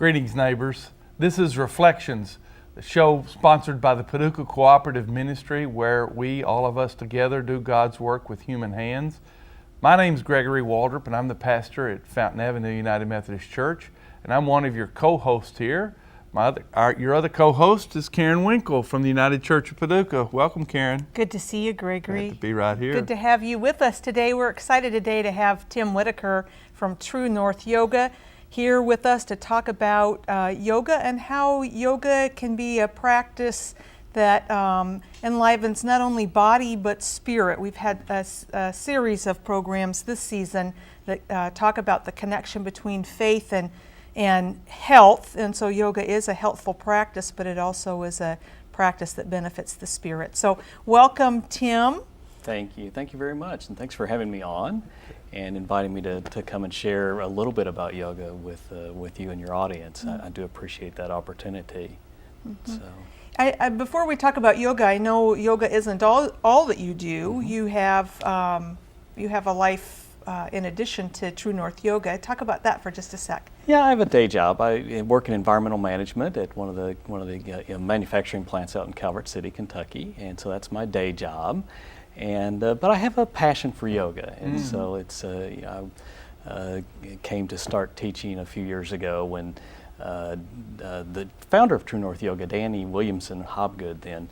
Greetings, neighbors. This is Reflections, the show sponsored by the Paducah Cooperative Ministry, where we, all of us together, do God's work with human hands. My name's Gregory Waldrop, and I'm the pastor at Fountain Avenue United Methodist Church, and I'm one of your co-hosts here. Your other co-host is Karen Winkel from the United Church of Paducah. Welcome, Karen. Good to see you, Gregory. Glad to be right here. Good to have you with us today. We're excited today to have Tim Whitaker from True North Yoga here with us to talk about yoga and how yoga can be a practice that enlivens not only body but spirit. We've had a series of programs this season that talk about the connection between faith and health, and so yoga is a healthful practice, but it also is a practice that benefits the spirit. So welcome, Tim. Thank you very much, and thanks for having me on and inviting me to come and share a little bit about yoga with you and your audience. I do appreciate that opportunity. Mm-hmm. So, before we talk about yoga, I know yoga isn't all that you do. Mm-hmm. You have a life in addition to True North Yoga. Talk about that for just a sec. Yeah, I have a day job. I work in environmental management at one of the manufacturing plants out in Calvert City, Kentucky, and so that's my day job. And but I have a passion for yoga, and so it's I came to start teaching a few years ago when the founder of True North Yoga, Danny Williamson Hobgood, then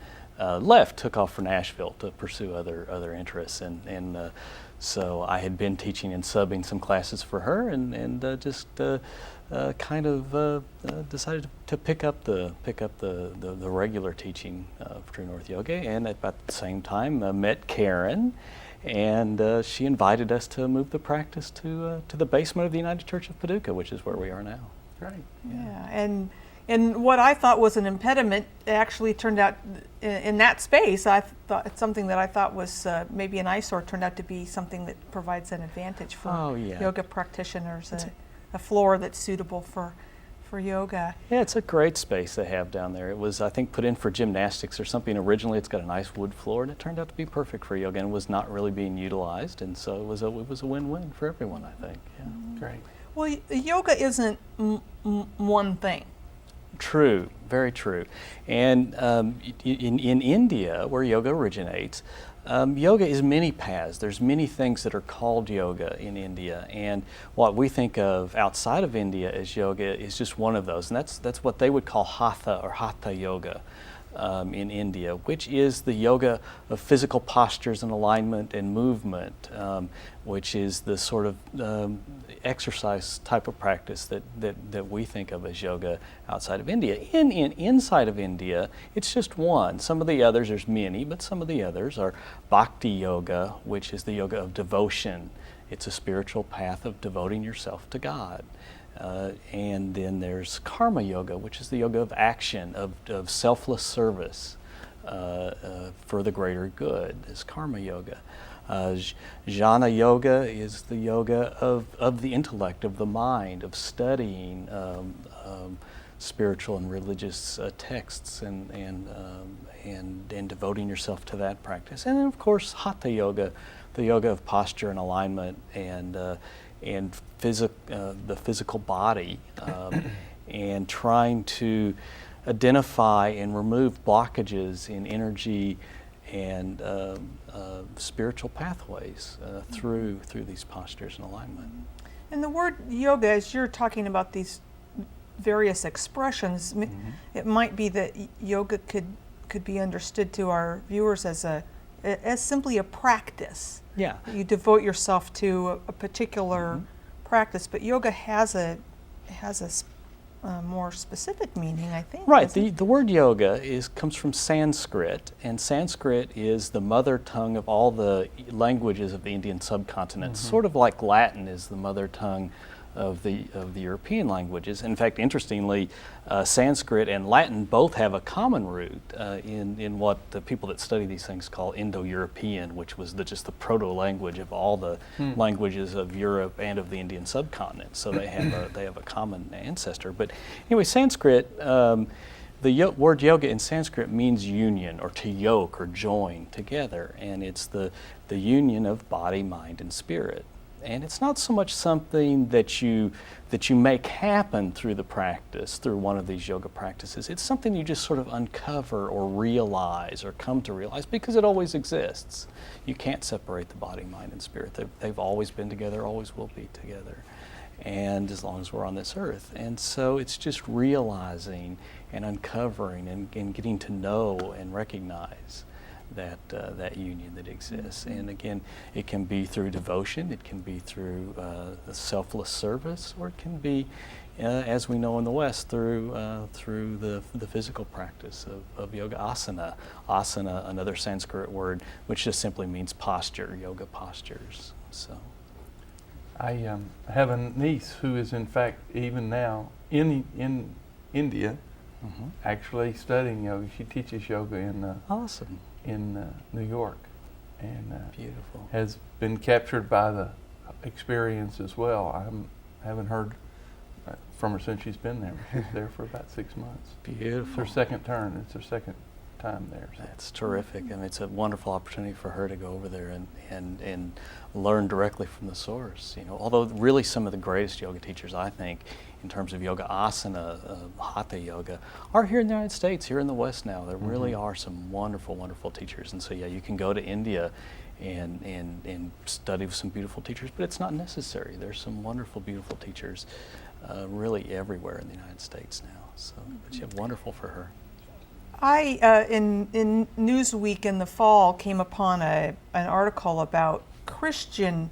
took off for Nashville to pursue other interests, and so I had been teaching and subbing some classes for her, and just kind of decided to pick up the regular teaching of True North Yoga, and at about the same time met Karen, and she invited us to move the practice to the basement of the United Church of Paducah, which is where we are now. Right. Yeah, and what I thought was an impediment actually turned out in that space. I thought it's something that I thought was maybe an eyesore turned out to be something that provides an advantage for yoga practitioners. A floor that's suitable for yoga. Yeah, it's a great space they have down there. It was, I think, put in for gymnastics or something originally. It's got a nice wood floor, and it turned out to be perfect for yoga, and was not really being utilized, and so it was a win-win for everyone, I think. Yeah. Great. Well, yoga isn't one thing. True, very true. And in India, where yoga originates, yoga is many paths. There's many things that are called yoga in India, and what we think of outside of India as yoga is just one of those, and that's what they would call hatha or hatha yoga in India, which is the yoga of physical postures and alignment and movement, which is the sort of exercise type of practice that we think of as yoga outside of India. Inside of India, it's just one. Some of the others, there's many, but some of the others are bhakti yoga, which is the yoga of devotion. It's a spiritual path of devoting yourself to God. And then there's karma yoga, which is the yoga of action, of selfless service for the greater good, is karma yoga. Jnana yoga is the yoga of the intellect, of the mind, of studying spiritual and religious texts and devoting yourself to that practice. And then, of course, hatha yoga, the yoga of posture and alignment and the physical body, and trying to identify and remove blockages in energy and spiritual pathways through these postures and alignment. And the word yoga, as you're talking about these various expressions, it might be that yoga could be understood to our viewers as simply a practice. Yeah. You devote yourself to a particular practice, but yoga has a more specific meaning, I think. Right. The word yoga comes from Sanskrit, and Sanskrit is the mother tongue of all the languages of the Indian subcontinent. Sort of like Latin is the mother tongue of the European languages. In fact, interestingly, Sanskrit and Latin both have a common root in what the people that study these things call Indo-European, which was just the proto-language of all the languages of Europe and of the Indian subcontinent. So they have a common ancestor. But anyway, Sanskrit, the word yoga in Sanskrit means union, or to yoke or join together, and it's the union of body, mind, and spirit. And it's not so much something that you make happen through the practice, through one of these yoga practices. It's something you just sort of uncover or realize or come to realize because it always exists. You can't separate the body, mind, and spirit. They've always been together, always will be together, and as long as we're on this earth. And so it's just realizing and uncovering and getting to know and recognize that union that exists. And again, it can be through devotion, it can be through selfless service, or it can be, as we know in the West, through the physical practice of yoga asana. Asana, another Sanskrit word, which just simply means posture, yoga postures. So, I have a niece who is in fact even now in India, actually studying yoga. She teaches yoga awesome. in New York, and Beautiful. has been captured by the experience as well. I haven't heard from her since she's been there. She's there for about 6 months. Beautiful. It's her second turn. It's her second time there. So. That's terrific. I mean, it's a wonderful opportunity for her to go over there and learn directly from the source. You know, although really some of the greatest yoga teachers, I think, in terms of yoga asana, hatha yoga, are here in the United States, here in the West now. There really are some wonderful, wonderful teachers. And so, yeah, you can go to India and study with some beautiful teachers, but it's not necessary. There's some wonderful, beautiful teachers really everywhere in the United States now. So, but yeah, wonderful for her. I, in Newsweek in the fall, came upon an article about Christian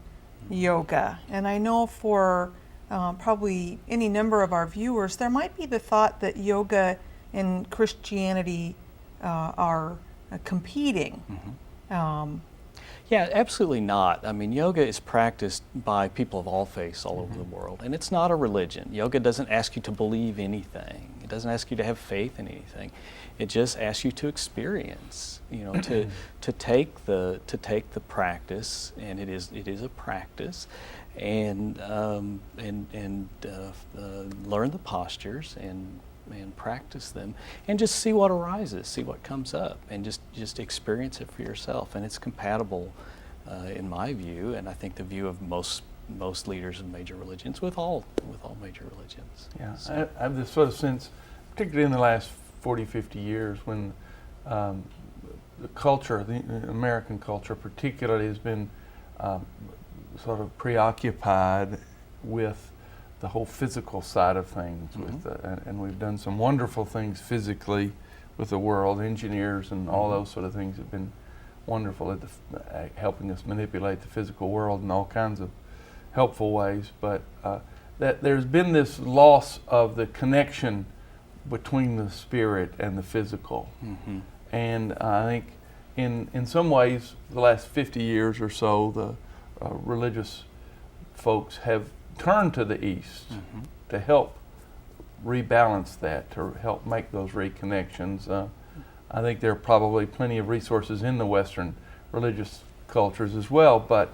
yoga, and I know for probably any number of our viewers, there might be the thought that yoga and Christianity are competing. Yeah, absolutely not. I mean, yoga is practiced by people of all faiths all over the world, and it's not a religion. Yoga doesn't ask you to believe anything. It doesn't ask you to have faith in anything. It just asks you to experience, you know, to take the practice, and it is a practice, and learn the postures and practice them, and just see what arises, see what comes up, and just experience it for yourself. And it's compatible, in my view, and I think the view of most leaders of major religions, with all major religions. Yeah, So, I have this sort of sense, particularly in the last 40, 50 years, when the culture, the American culture particularly, has been sort of preoccupied with the whole physical side of things, and we've done some wonderful things physically with the world. Engineers and all those sort of things have been wonderful at helping us manipulate the physical world in all kinds of helpful ways. But that there's been this loss of the connection between the spirit and the physical. And I think in some ways, the last 50 years or so, the religious folks have turned to the East to help rebalance that, to help make those reconnections. I think there are probably plenty of resources in the Western religious cultures as well, but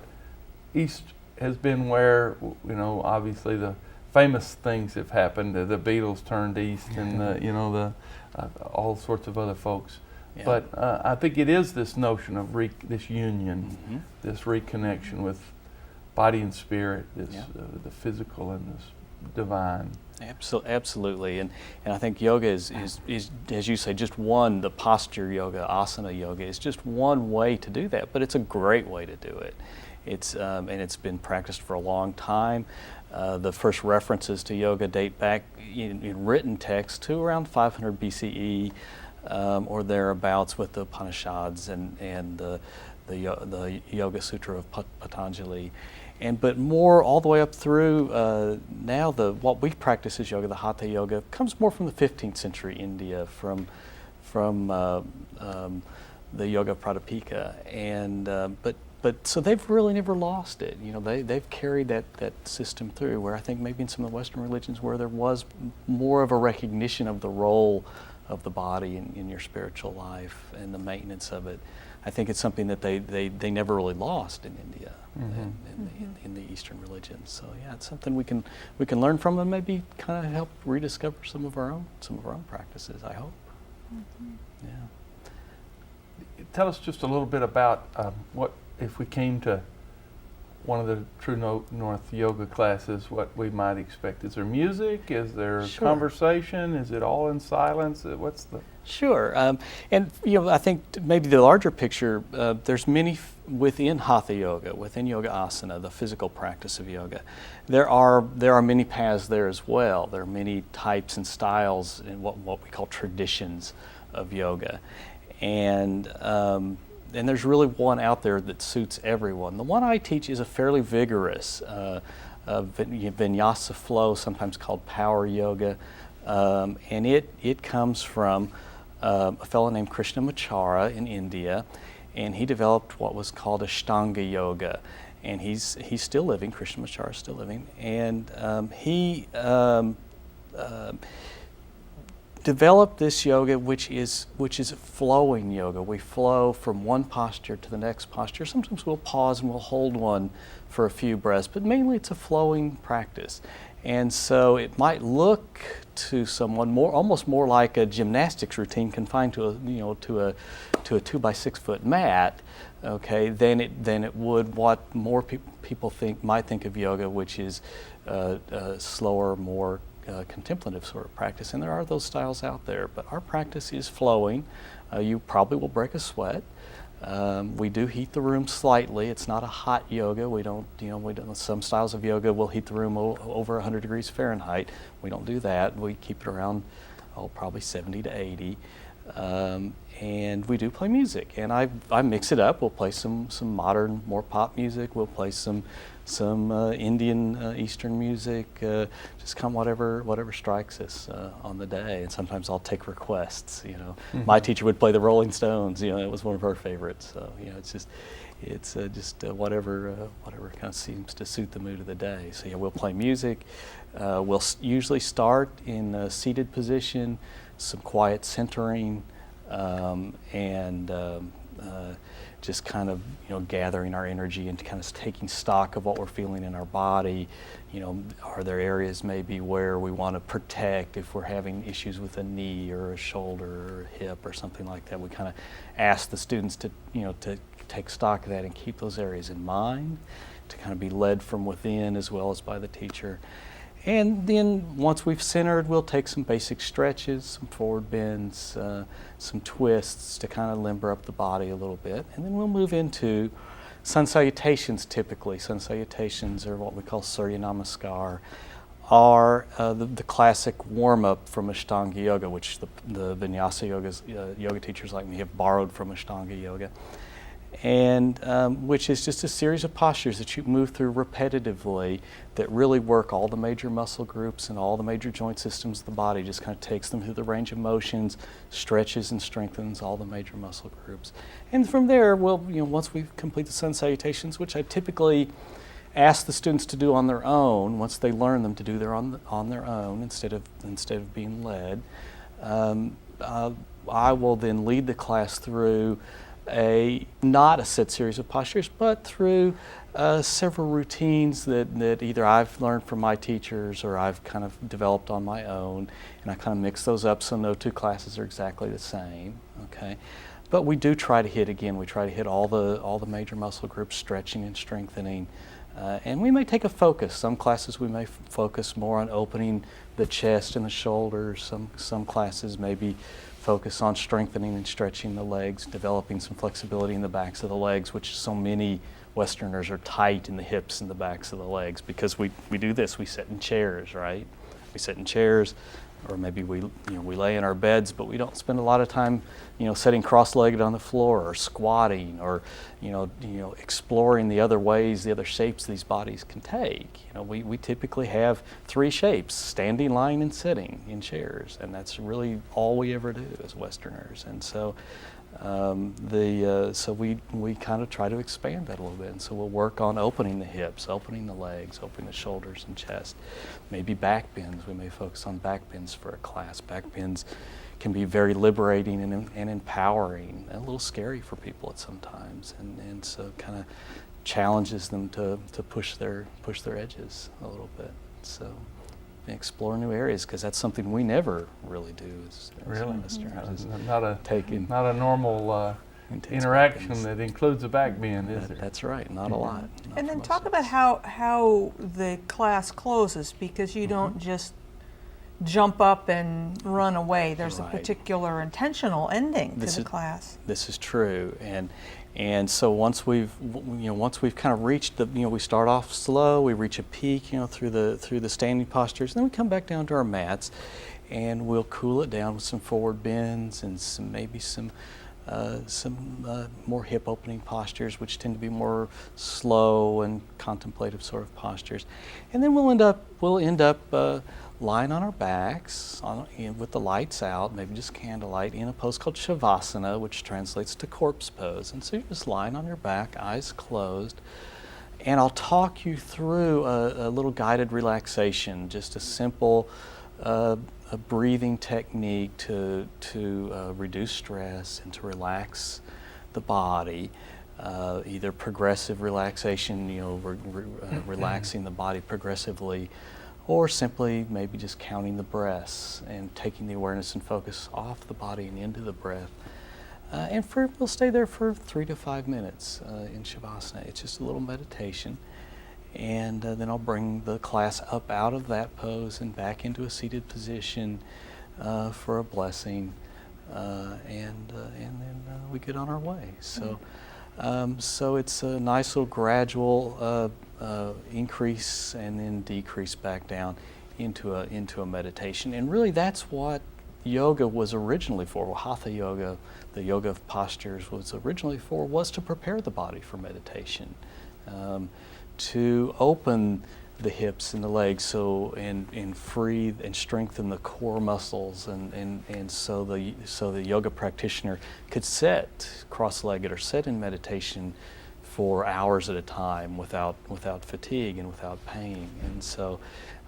East has been where, you know, obviously the famous things have happened. The Beatles turned east, and you know, all sorts of other folks. Yeah. But I think it is this notion of this union, this reconnection with body and spirit, this the physical and this divine. Absolutely, and I think yoga is, as you say, just one. The posture yoga, asana yoga, is just one way to do that, but it's a great way to do it. It's and it's been practiced for a long time. The first references to yoga date back in written text to around 500 BCE or thereabouts, with the Upanishads and the Yoga Sutra of Patanjali. But more all the way up through now, what we practice as yoga, the hatha yoga, comes more from the 15th century India, from the yoga of Paducah, and but so they've really never lost it. You know, they've carried that system through. Where I think maybe in some of the Western religions, where there was more of a recognition of the role of the body in your spiritual life and the maintenance of it, I think it's something that they never really lost in India, in the Eastern religions. So yeah, it's something we can learn from, and maybe kind of help rediscover some of our own practices, I hope. Yeah. Tell us just a little bit about what if we came to one of the True North yoga classes, what we might expect? Is there music? Is there Sure. conversation? Is it all in silence? What's the... Sure, and I think maybe the larger picture. There's many within Hatha Yoga, within Yoga Asana, the physical practice of yoga. There are many paths there as well. There are many types and styles in what we call traditions of yoga, and there's really one out there that suits everyone. The one I teach is a fairly vigorous vinyasa flow, sometimes called power yoga, and it comes from a fellow named Krishnamacharya in India, and he developed what was called Ashtanga yoga, and he's still living. Krishnamacharya is still living, and he developed this yoga, which is flowing yoga. We flow from one posture to the next posture. Sometimes we'll pause and we'll hold one for a few breaths, but mainly it's a flowing practice. And so it might look to someone almost more like a gymnastics routine confined to a 2 by 6 foot mat, okay, than it would what more people might think of yoga, which is slower, more contemplative sort of practice. And there are those styles out there, but our practice is flowing. You probably will break a sweat. We do heat the room slightly. It's not a hot yoga. We don't, some styles of yoga will heat the room over 100 degrees Fahrenheit. We don't do that. We keep it around, probably 70 to 80. And we do play music, and I mix it up. We'll play some modern, more pop music. We'll play some Indian Eastern music, just come whatever strikes us on the day. And sometimes I'll take requests. Mm-hmm. My teacher would play the Rolling Stones. It was one of her favorites. So it's just whatever kind of seems to suit the mood of the day. So yeah, we'll play music. We'll usually start in a seated position, some quiet centering, and just kind of gathering our energy and kind of taking stock of what we're feeling in our body. Are there areas maybe where we want to protect if we're having issues with a knee or a shoulder or a hip or something like that? We kind of ask the students to take stock of that and keep those areas in mind, to kind of be led from within as well as by the teacher. And then once we've centered, we'll take some basic stretches, some forward bends, some twists to kind of limber up the body a little bit. And then we'll move into sun salutations typically. Sun salutations are what we call Surya Namaskar, are the classic warm-up from Ashtanga Yoga, which the Vinyasa yoga teachers like me have borrowed from Ashtanga Yoga. And which is just a series of postures that you move through repetitively that really work all the major muscle groups and all the major joint systems of the body. Just kind of takes them through the range of motions, stretches and strengthens all the major muscle groups. And from there, once we complete the sun salutations, which I typically ask the students to do on their own, once they learn them to do on their own instead of being led, I will then lead the class through not a set series of postures, but through several routines that either I've learned from my teachers or I've kind of developed on my own, and I kind of mix those up so no two classes are exactly the same. Okay, but we do try to hit all the major muscle groups, stretching and strengthening, and we may take a focus. Some classes we may focus more on opening the chest and the shoulders. Some classes maybe focus on strengthening and stretching the legs, developing some flexibility in the backs of the legs, which so many Westerners are tight in the hips and the backs of the legs because we do this. We sit in chairs, right? We sit in chairs, or maybe we lay in our beds, but we don't spend a lot of time sitting cross-legged on the floor or squatting or exploring the other ways, the other shapes these bodies can take. We typically have 3 shapes: standing, lying, and sitting in chairs, and that's really all we ever do as Westerners. And so so we kind of try to expand that a little bit. And so we'll work on opening the hips, opening the legs, opening the shoulders and chest. Maybe back bends. We may focus on back bends for a class. Back bends can be very liberating and empowering, and a little scary for people at sometimes. And so kind of challenges them to push their edges a little bit. So explore new areas, because that's something we never really do as Really? Westerners. Not a normal interaction that includes a back bend, is there? That's right, not a lot. not And for then most talk of about us. how the class closes, because you don't just jump up and run away. There's a Right. particular intentional ending to This the is- class. This is true, and so once we've kind of reached the, we start off slow, we reach a peak, through the standing postures, and then we come back down to our mats, and we'll cool it down with some forward bends and maybe some more hip opening postures, which tend to be more slow and contemplative sort of postures, and then we'll end up lying on our backs with the lights out, maybe just candlelight, in a pose called Shavasana, which translates to corpse pose. And so you're just lying on your back, eyes closed, and I'll talk you through a little guided relaxation, just a simple a breathing technique to reduce stress and to relax the body. Either progressive relaxation, relaxing the body progressively, or simply maybe just counting the breaths and taking the awareness and focus off the body and into the breath. And we'll stay there for 3 to 5 minutes in Shavasana. It's just a little meditation. And then I'll bring the class up out of that pose and back into a seated position for a blessing. And then we get on our way. So it's a nice little gradual increase and then decrease back down into a meditation. And really that's what yoga was originally for. Well, Hatha yoga, the yoga of postures, was originally for, was to prepare the body for meditation, to open the hips and the legs and free and strengthen the core muscles, and so the yoga practitioner could sit cross-legged or sit in meditation for hours at a time without fatigue and without pain. And so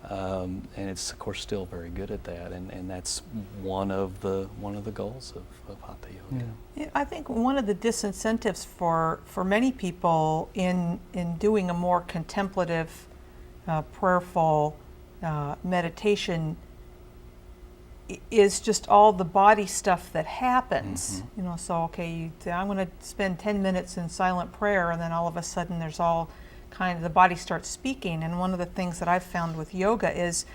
and it's of course still very good at that, and that's one of the goals of Hatha yoga. Yeah, I think one of the disincentives for many people in doing a more contemplative, prayerful meditation is just all the body stuff that happens. So okay, I'm going to spend 10 minutes in silent prayer, and then all of a sudden there's all kind of, the body starts speaking. And one of the things that I've found with yoga is,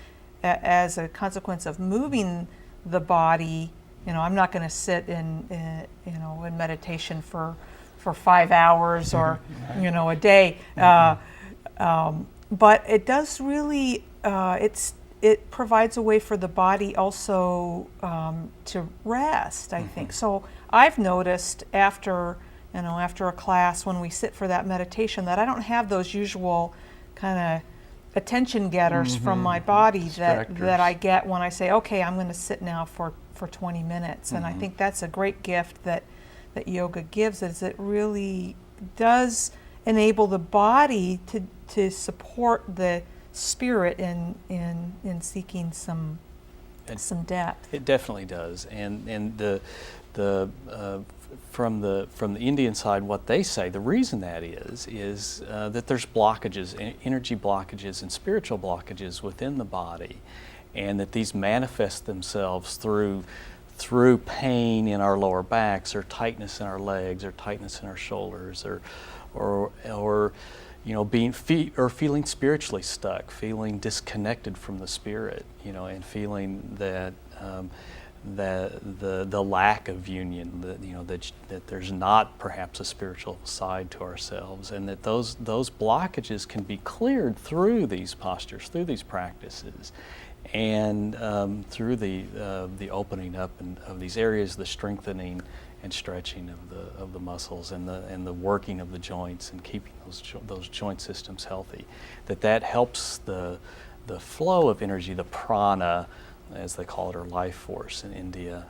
as a consequence of moving the body, I'm not going to sit in meditation for 5 hours or a day, but it does really it provides a way for the body also to rest, I think. So I've noticed after a class, when we sit for that meditation, that I don't have those usual kind of attention getters from my body that I get when I say, okay, I'm going to sit now for 20 minutes. And I think that's a great gift that yoga gives, is it really does enable the body to support the spirit in seeking some depth. It definitely does, and the from the Indian side, what they say, the reason that is that there's blockages, energy blockages, and spiritual blockages within the body, and that these manifest themselves through pain in our lower backs, or tightness in our legs, or tightness in our shoulders, or feeling spiritually stuck, feeling disconnected from the spirit, and feeling that the lack of union, that there's not perhaps a spiritual side to ourselves, and that those blockages can be cleared through these postures, through these practices, and through the opening up of these areas, the strengthening and stretching of the muscles, and the working of the joints, and keeping those joint systems healthy. That helps the flow of energy, the prana, as they call it, or life force in India,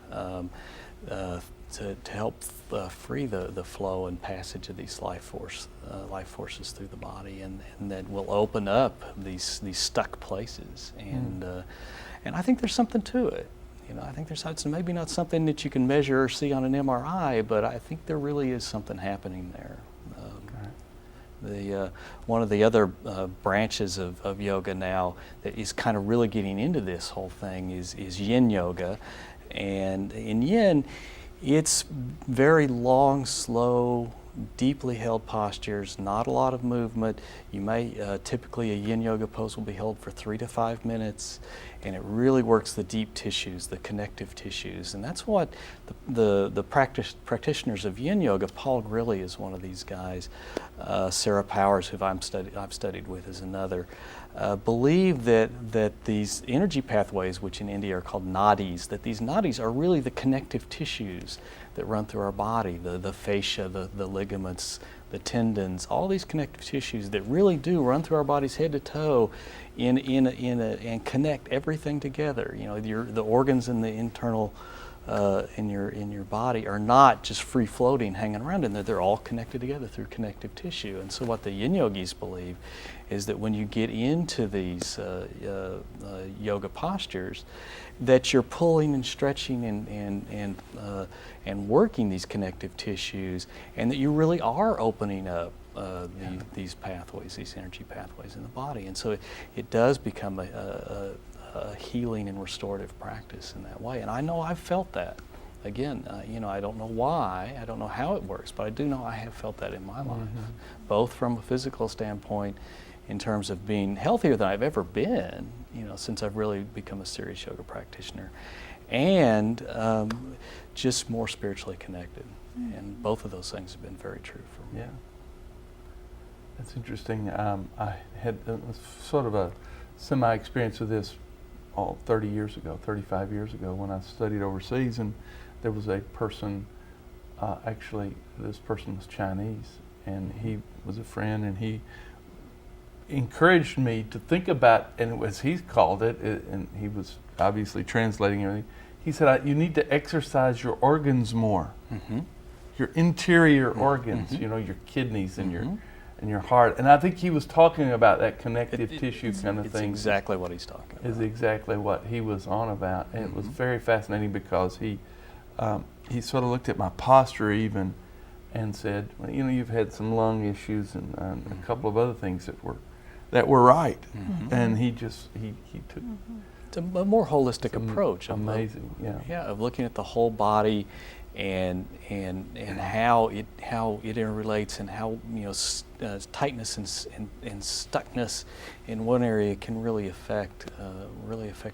to help free the flow and passage of these life forces through the body, and that will open up these stuck places. And I think there's something to it. I think it's maybe not something that you can measure or see on an MRI, but I think there really is something happening there. One of the other branches of yoga now that is kind of really getting into this whole thing is yin yoga. And in yin, It's very long, slow, deeply held postures, not a lot of movement. You may, typically a yin yoga pose will be held for 3 to 5 minutes, and it really works the deep tissues, the connective tissues. And that's what the practitioners of yin yoga, Paul Grilly is one of these guys, Sarah Powers, who I've studied with, is another, believe that these energy pathways, which in India are called nadis, that these nadis are really the connective tissues that run through our body, the fascia, the ligaments, the tendons, all these connective tissues that really do run through our bodies head to toe and connect everything together. You know, the organs in the internal in your body are not just free floating, hanging around in there. They're all connected together through connective tissue. And so what the yin yogis believe is that when you get into these yoga postures, that you're pulling and stretching and working these connective tissues, and that you really are opening up these pathways, these energy pathways in the body. And so it does become a healing and restorative practice in that way. And I know I've felt that. Again, you know, I don't know why, I don't know how it works, but I do know I have felt that in my life, both from a physical standpoint, in terms of being healthier than I've ever been, you know, since I've really become a serious yoga practitioner, and just more spiritually connected. And both of those things have been very true for me. Yeah. That's interesting. I had sort of a semi-experience with this 30 years ago, 35 years ago, when I studied overseas, and there was a person, actually this person was Chinese, and he was a friend, and he encouraged me to think about, and as he called it, and he was obviously translating everything, he said, you need to exercise your organs more, your interior organs, you know, your kidneys and your heart. And I think he was talking about that connective tissue kind of thing. It's exactly what he's talking about. Is exactly what he was on about. And it was very fascinating because he sort of looked at my posture even and said, well, you know, you've had some lung issues and a couple of other things that were right. And he took it's a more holistic approach. Amazing, of looking at the whole body and how it interrelates, and how, you know, tightness and stuckness in one area can really affect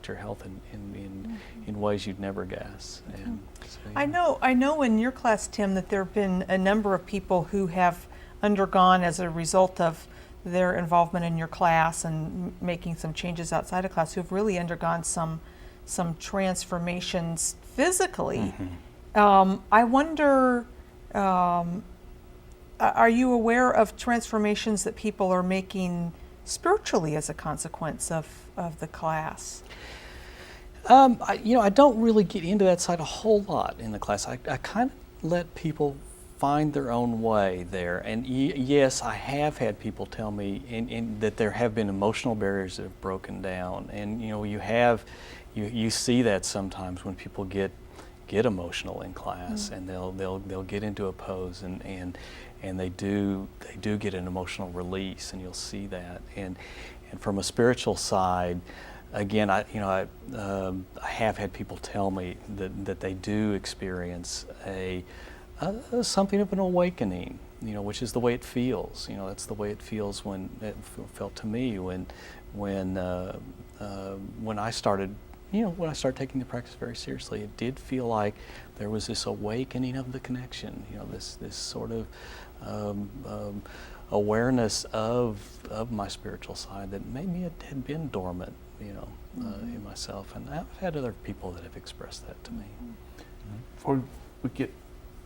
your health in ways you'd never guess. And so, yeah. I know in your class, Tim, that there have been a number of people who have undergone, as a result of their involvement in your class and making some changes outside of class, who have really undergone some transformations physically. I wonder, are you aware of transformations that people are making spiritually as a consequence of the class? I don't really get into that side a whole lot in the class. I kind of let people find their own way there. And yes, I have had people tell me that there have been emotional barriers that have broken down. And you know, you see that sometimes when people get emotional in class, and they'll get into a pose and they do get an emotional release, and you'll see that. And from a spiritual side, again, I have had people tell me that they do experience something of an awakening, you know, which is the way it feels. You know, that's the way it feels when it felt to me when I started. You know, when I started taking the practice very seriously, it did feel like there was this awakening of the connection. You know, this sort of awareness of my spiritual side that maybe it had been dormant, you know, in myself. And I've had other people that have expressed that to me. Before we get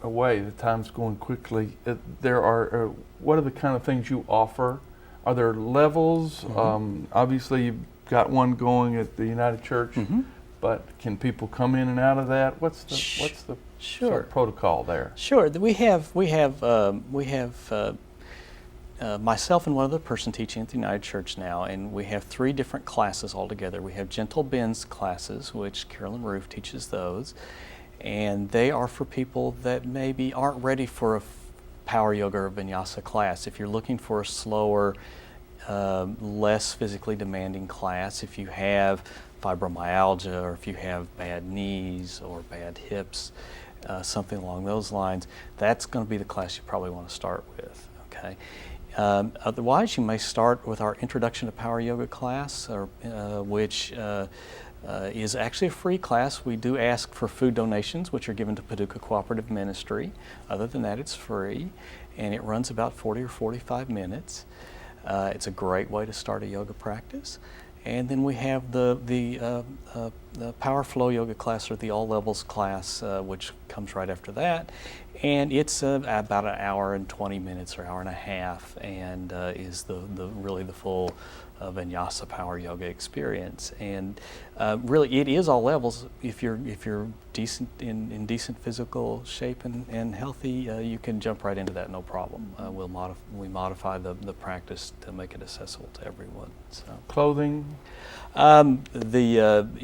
away, the time's going quickly. There are what are the kind of things you offer? Are there levels? Obviously, you've got one going at the United Church, but can people come in and out of that? What's the sort of protocol there? Sure. We have myself and one other person teaching at the United Church now, and we have 3 different classes altogether. We have Gentle Bends classes, which Carolyn Roof teaches those, and they are for people that maybe aren't ready for a power yoga or vinyasa class. If you're looking for a slower, less physically demanding class, if you have fibromyalgia, or if you have bad knees or bad hips, something along those lines, that's going to be the class you probably want to start with. Okay. Otherwise, you may start with our Introduction to Power Yoga class, which is actually a free class. We do ask for food donations, which are given to Paducah Cooperative Ministry. Other than that, it's free, and it runs about 40 or 45 minutes. It's a great way to start a yoga practice. And then we have the Power Flow Yoga class, or the All Levels class, which comes right after that. And it's about an hour and 20 minutes or hour and a half, and is really the full Vinyasa Power Yoga experience. And really, it is all levels. If you're decent in decent physical shape and healthy, you can jump right into that, no problem. We modify the practice to make it accessible to everyone. So Clothing?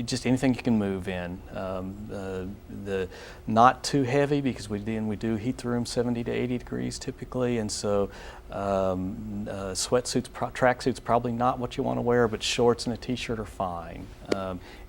Just anything you can move in. The not too heavy, because we do heat the room 70 to 80 degrees typically, and so sweatsuits, tracksuits probably not what you want to wear, but shorts and a t-shirt are fine.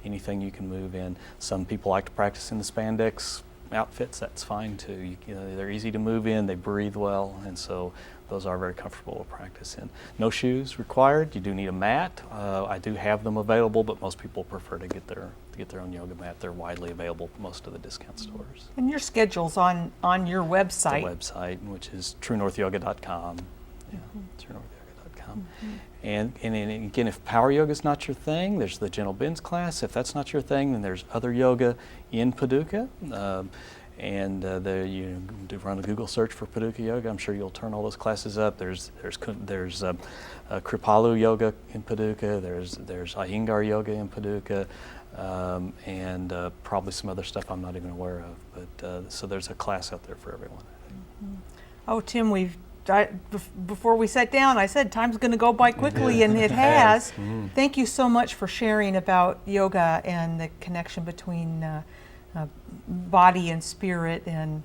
Anything you can move in. Some people like to practice in the spandex outfits. That's fine too. They're easy to move in. They breathe well, and so those are very comfortable to practice in. No shoes required. You do need a mat. I do have them available, but most people prefer to get their own yoga mat. They're widely available at most of the discount stores. And your schedule's on your website. The website, which is truenorthyoga.com. Yeah, truenorthyoga.com. And again, if power yoga is not your thing, there's the Gentle Bends class. If that's not your thing, then there's other yoga in Paducah. You run a Google search for Paducah Yoga. I'm sure you'll turn all those classes up. There's Kripalu Yoga in Paducah. There's Iyengar Yoga in Paducah, and probably some other stuff I'm not even aware of. But so there's a class out there for everyone. Oh, Tim, before we sat down, I said time's going to go by quickly, and it has. Thank you so much for sharing about yoga and the connection between body and spirit, and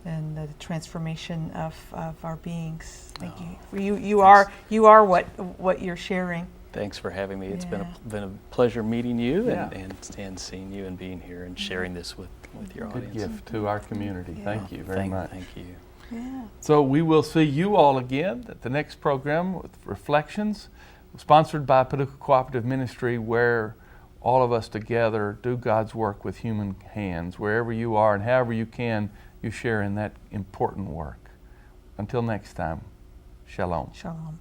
the transformation of our beings. Thank you. You are what you're sharing. Thanks for having me. It's been a pleasure meeting you and seeing you and being here and sharing this with your audience. Good gift to our community. Thank you very much. Thank you. Yeah. So we will see you all again at the next program with Reflections, sponsored by Paducah Cooperative Ministry, where all of us together do God's work with human hands. Wherever you are and however you can, you share in that important work. Until next time, shalom. Shalom.